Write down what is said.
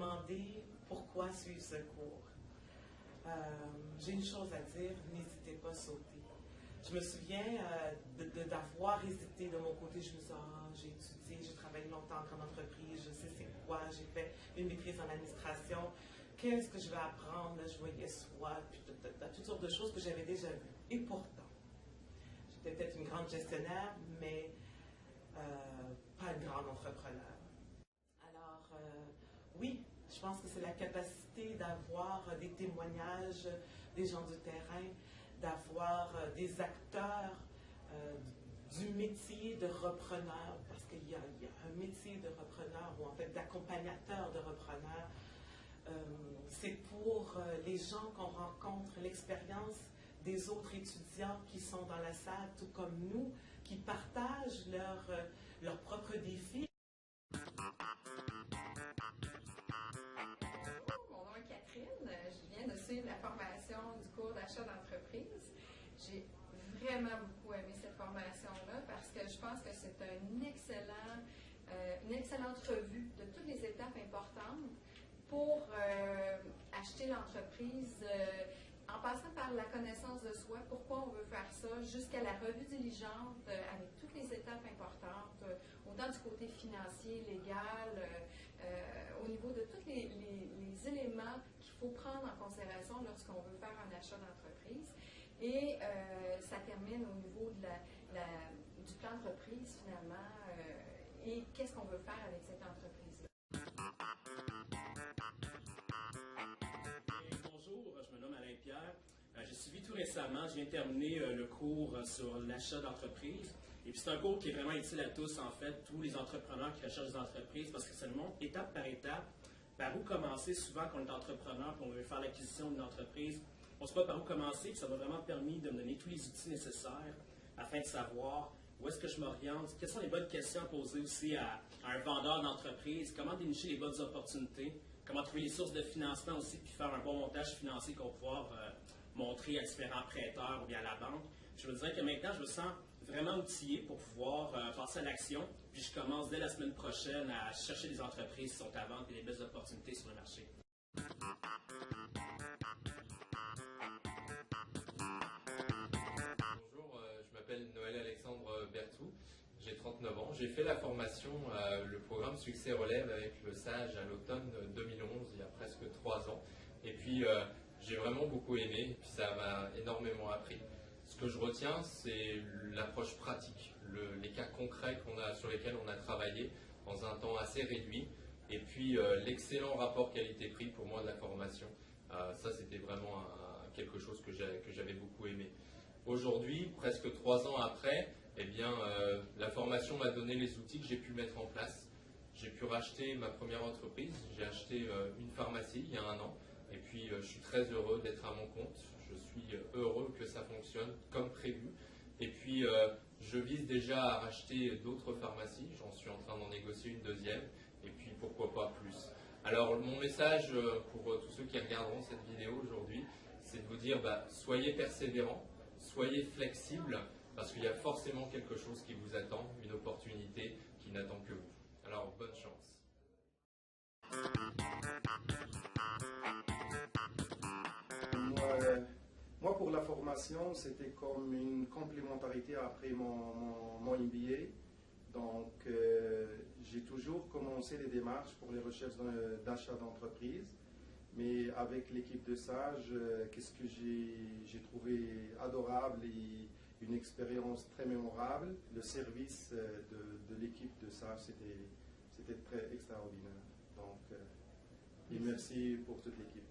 demandez pourquoi suivre ce cours. J'ai une chose à dire, n'hésitez pas à sauter. Je me souviens d'avoir hésité de mon côté. Je me suis dit, j'ai étudié, j'ai travaillé longtemps en entreprise, je sais c'est quoi, j'ai fait une maîtrise en administration. Qu'est-ce que je vais apprendre? Là, je voyais SWOT, puis toutes sortes de choses que j'avais déjà vues. Et pourtant, j'étais peut-être une grande gestionnaire, mais pas une grande entrepreneur. Alors, oui, je pense que c'est la capacité d'avoir des témoignages des gens du terrain, d'avoir des acteurs du métier de repreneur, parce qu'il y a un métier de repreneur, ou en fait d'accompagnateur de repreneur. C'est pour les gens qu'on rencontre, l'expérience des autres étudiants qui sont dans la salle, tout comme nous, qui partagent leurs propres défis. Mon nom est Catherine, je viens de suivre la formation du cours d'achat d'entreprise. J'ai vraiment beaucoup aimé cette formation-là parce que je pense que c'est une excellente revue de toutes les étapes importantes pour acheter l'entreprise, en passant par la connaissance de soi, pourquoi on veut faire ça, jusqu'à la revue diligente avec toutes les étapes importantes, autant du côté financier, légal, au niveau de tous les éléments qu'il faut prendre en considération lorsqu'on veut faire un achat d'entreprise. Et ça termine au niveau de du plan de reprise finalement et qu'est-ce qu'on veut faire avec cette entreprise-là. Bonjour, je me nomme Alain Pierre. J'ai suivi tout récemment, je viens de terminer le cours sur l'achat d'entreprise. Et puis c'est un cours qui est vraiment utile à tous, en fait, tous les entrepreneurs qui recherchent des entreprises, parce que ça nous montre étape par étape par où commencer. Souvent, quand on est entrepreneur et on veut faire l'acquisition d'une entreprise, on ne sait pas par où commencer, puis ça m'a vraiment permis de me donner tous les outils nécessaires afin de savoir où est-ce que je m'oriente, quelles sont les bonnes questions à poser aussi à un vendeur d'entreprise, comment dénicher les bonnes opportunités, comment trouver les sources de financement aussi, puis faire un bon montage financier qu'on va pouvoir montrer à différents prêteurs ou bien à la banque. Je me dirais que maintenant, je me sens vraiment outillé pour pouvoir passer à l'action, puis je commence dès la semaine prochaine à chercher des entreprises qui sont à vendre et des belles opportunités sur le marché. Je m'appelle Noël Alexandre Berthou, j'ai 39 ans. J'ai fait la formation, le programme Succès Relève avec le SAGE à l'automne 2011, il y a presque 3 ans. Et puis j'ai vraiment beaucoup aimé, et puis ça m'a énormément appris. Ce que je retiens, c'est l'approche pratique, les cas concrets sur lesquels on a travaillé dans un temps assez réduit. Et puis l'excellent rapport qualité-prix pour moi de la formation. Ça, c'était vraiment quelque chose que j'avais beaucoup aimé. Aujourd'hui, presque 3 ans après, eh bien, la formation m'a donné les outils que j'ai pu mettre en place. J'ai pu racheter ma première entreprise. J'ai acheté une pharmacie il y a 1 an. Et puis, je suis très heureux d'être à mon compte. Je suis heureux que ça fonctionne comme prévu. Et puis, je vise déjà à racheter d'autres pharmacies. J'en suis en train d'en négocier une deuxième. Et puis, pourquoi pas plus. Alors, mon message pour tous ceux qui regarderont cette vidéo aujourd'hui, c'est de vous dire, soyez persévérants. Soyez flexible parce qu'il y a forcément quelque chose qui vous attend, une opportunité qui n'attend que vous. Alors, bonne chance. Moi, pour la formation, c'était comme une complémentarité après mon MBA. Donc, j'ai toujours commencé les démarches pour les recherches d'achat d'entreprise. Mais avec l'équipe de SAGE, qu'est-ce que j'ai trouvé adorable et une expérience très mémorable. Le service de l'équipe de SAGE, c'était très extraordinaire. Donc, et merci pour toute l'équipe.